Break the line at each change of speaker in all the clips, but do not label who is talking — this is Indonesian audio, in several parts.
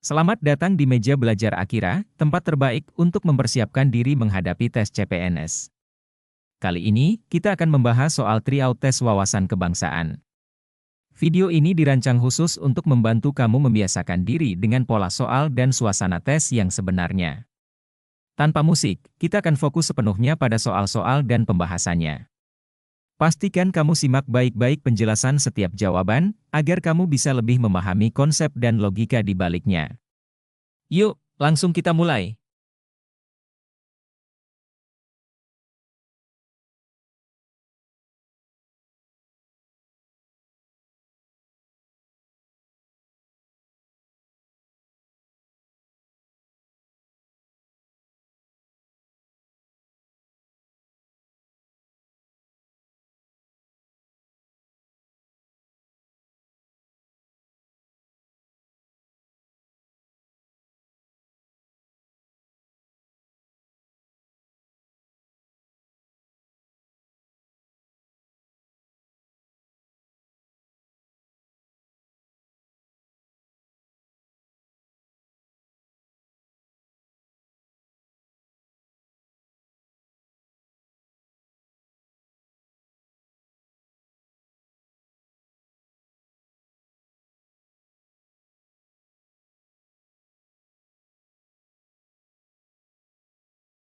Selamat datang di meja belajar Akira, tempat terbaik untuk mempersiapkan diri menghadapi tes CPNS. Kali ini, kita akan membahas soal tryout tes wawasan kebangsaan. Video ini dirancang khusus untuk membantu kamu membiasakan diri dengan pola soal dan suasana tes yang sebenarnya. Tanpa musik, kita akan fokus sepenuhnya pada soal-soal dan pembahasannya. Pastikan kamu simak baik-baik penjelasan setiap jawaban, agar kamu bisa lebih memahami konsep dan logika di baliknya. Yuk, langsung kita mulai.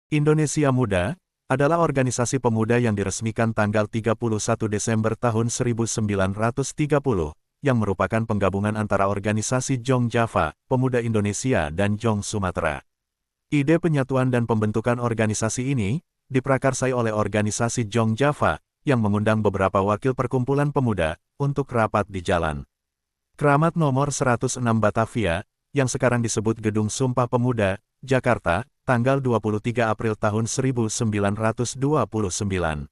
Indonesia Muda adalah organisasi pemuda yang diresmikan tanggal 31 Desember tahun 1930, yang merupakan penggabungan antara organisasi Jong Java, Pemuda Indonesia dan Jong Sumatera. Ide penyatuan dan pembentukan organisasi ini diprakarsai oleh organisasi Jong Java, yang mengundang beberapa wakil perkumpulan pemuda untuk rapat di jalan Keramat nomor 106 Batavia, yang sekarang disebut Gedung Sumpah Pemuda, Jakarta, tanggal 23 April tahun 1929.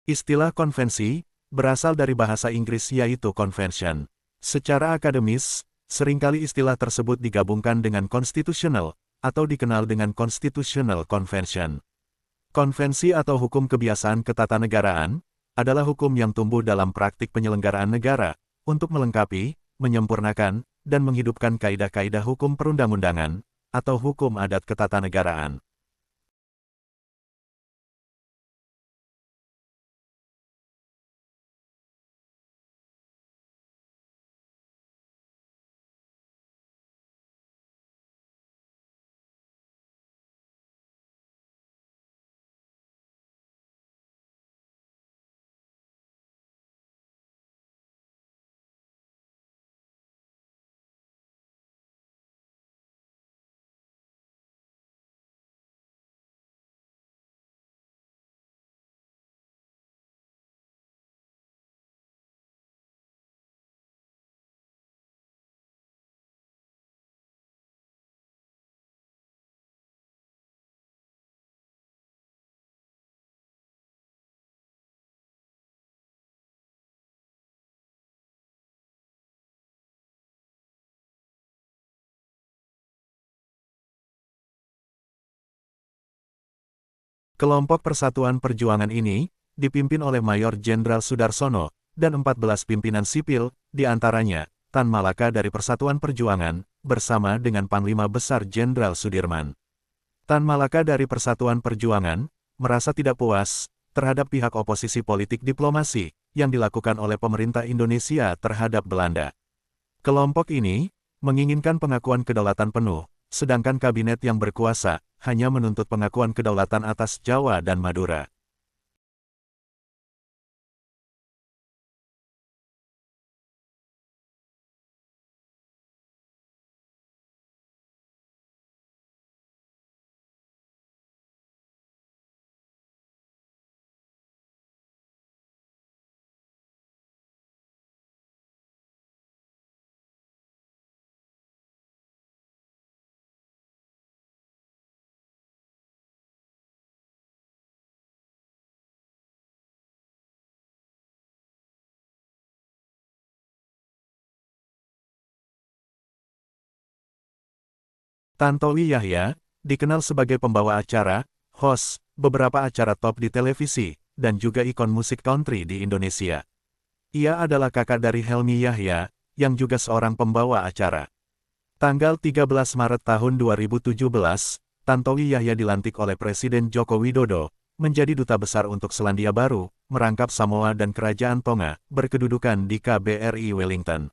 Istilah konvensi berasal dari bahasa Inggris yaitu convention. Secara akademis, seringkali istilah tersebut digabungkan dengan constitutional, atau dikenal dengan constitutional convention. Konvensi atau hukum kebiasaan ketatanegaraan adalah hukum yang tumbuh dalam praktik penyelenggaraan negara untuk melengkapi, menyempurnakan, dan menghidupkan kaidah-kaidah hukum perundang-undangan, atau hukum adat ketatanegaraan. Kelompok Persatuan Perjuangan ini, dipimpin oleh Mayor Jenderal Sudarsono, dan 14 pimpinan sipil, di antaranya, Tan Malaka dari Persatuan Perjuangan, bersama dengan Panglima Besar Jenderal Sudirman. Tan Malaka dari Persatuan Perjuangan, merasa tidak puas, terhadap pihak oposisi politik diplomasi, yang dilakukan oleh pemerintah Indonesia terhadap Belanda. Kelompok ini, menginginkan pengakuan kedaulatan penuh, sedangkan kabinet yang berkuasa, hanya menuntut pengakuan kedaulatan atas Jawa dan Madura. Tantowi Yahya, dikenal sebagai pembawa acara, host, beberapa acara top di televisi, dan juga ikon musik country di Indonesia. Ia adalah kakak dari Helmi Yahya, yang juga seorang pembawa acara. Tanggal 13 Maret tahun 2017, Tantowi Yahya dilantik oleh Presiden Joko Widodo, menjadi Duta Besar untuk Selandia Baru, merangkap Samoa dan Kerajaan Tonga, berkedudukan di KBRI Wellington.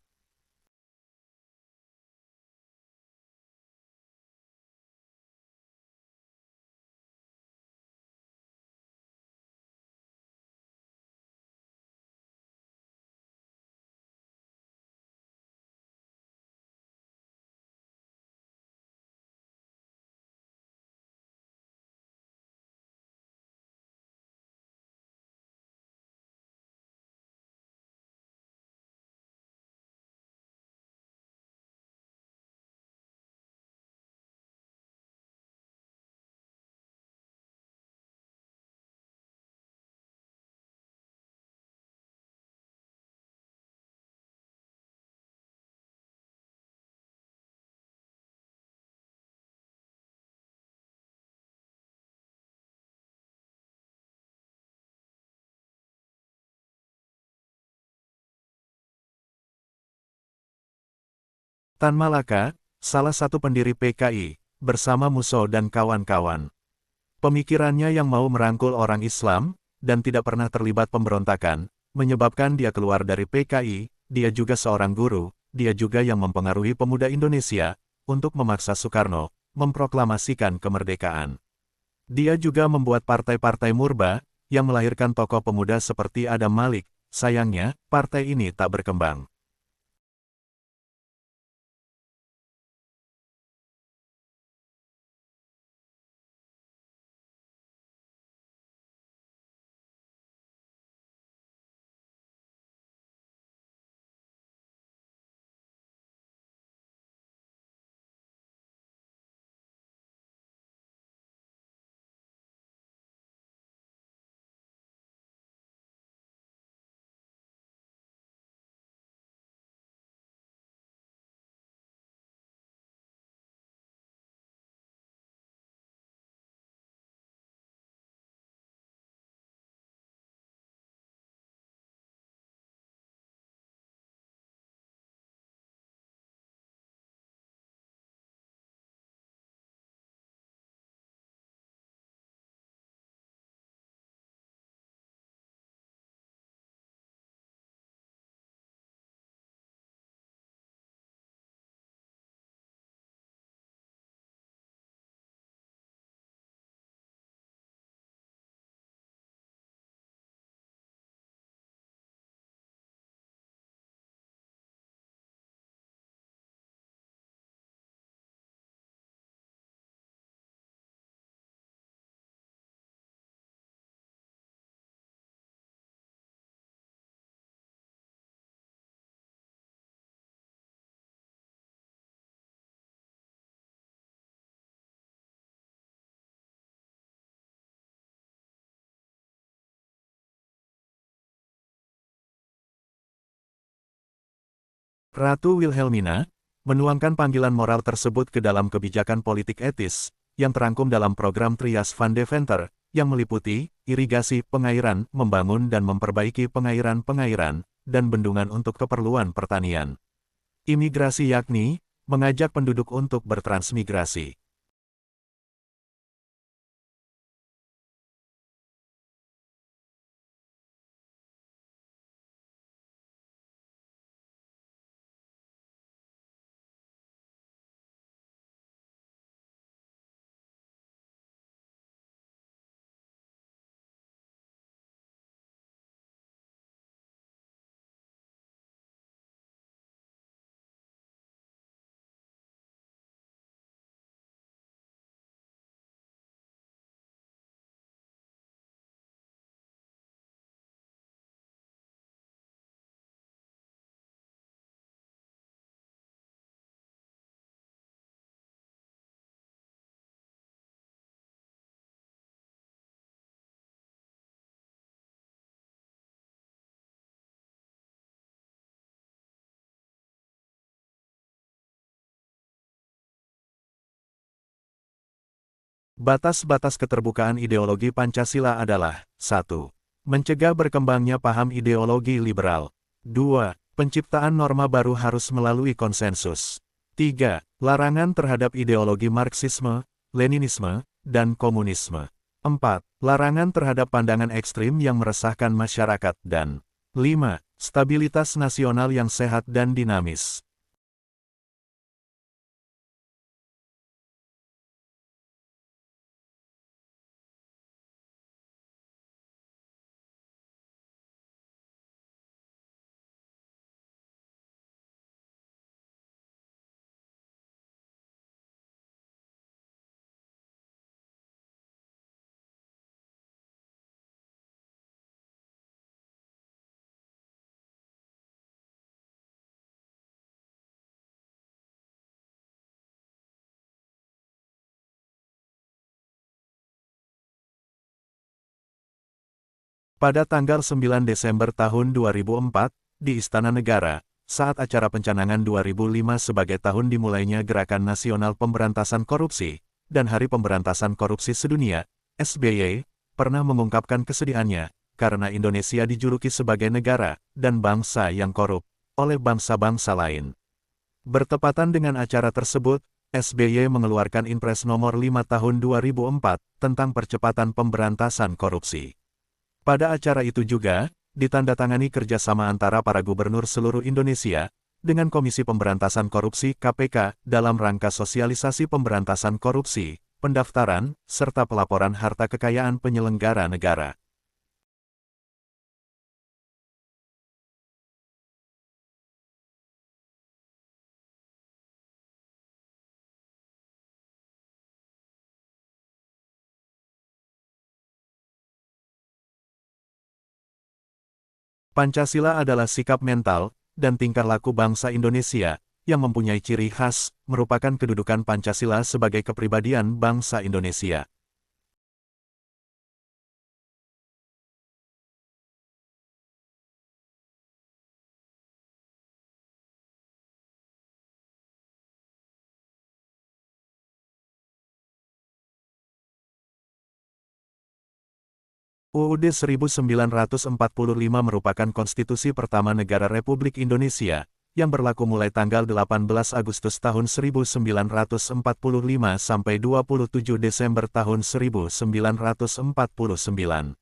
Tan Malaka, salah satu pendiri PKI, bersama Musso dan kawan-kawan. Pemikirannya yang mau merangkul orang Islam, dan tidak pernah terlibat pemberontakan, menyebabkan dia keluar dari PKI. Dia juga seorang guru, dia juga yang mempengaruhi pemuda Indonesia, untuk memaksa Soekarno, memproklamasikan kemerdekaan. Dia juga membuat partai-partai murba, yang melahirkan tokoh pemuda seperti Adam Malik. Sayangnya, partai ini tak berkembang. Ratu Wilhelmina menuangkan panggilan moral tersebut ke dalam kebijakan politik etis, yang terangkum dalam program Trias van Deventer, yang meliputi irigasi pengairan, membangun dan memperbaiki pengairan-pengairan, dan bendungan untuk keperluan pertanian. Imigrasi yakni, mengajak penduduk untuk bertransmigrasi. Batas-batas keterbukaan ideologi Pancasila adalah 1. Mencegah berkembangnya paham ideologi liberal. 2. Penciptaan norma baru harus melalui konsensus. 3. Larangan terhadap ideologi Marxisme, Leninisme, dan komunisme. 4. Larangan terhadap pandangan ekstrim yang meresahkan masyarakat dan 5. Stabilitas nasional yang sehat dan dinamis. Pada tanggal 9 Desember tahun 2004, di Istana Negara, saat acara pencanangan 2005 sebagai tahun dimulainya Gerakan Nasional Pemberantasan Korupsi, dan Hari Pemberantasan Korupsi Sedunia, SBY, pernah mengungkapkan kesedihannya, karena Indonesia dijuluki sebagai negara, dan bangsa yang korup, oleh bangsa-bangsa lain. Bertepatan dengan acara tersebut, SBY mengeluarkan Inpres nomor 5 tahun 2004, tentang percepatan pemberantasan korupsi. Pada acara itu juga, ditandatangani kerjasama antara para gubernur seluruh Indonesia, dengan Komisi Pemberantasan Korupsi (KPK), dalam rangka sosialisasi pemberantasan korupsi, pendaftaran, serta pelaporan harta kekayaan penyelenggara negara. Pancasila adalah sikap mental dan tingkah laku bangsa Indonesia yang mempunyai ciri khas, merupakan kedudukan Pancasila sebagai kepribadian bangsa Indonesia. UUD 1945 merupakan konstitusi pertama negara Republik Indonesia, yang berlaku mulai tanggal 18 Agustus tahun 1945 sampai 27 Desember tahun 1949.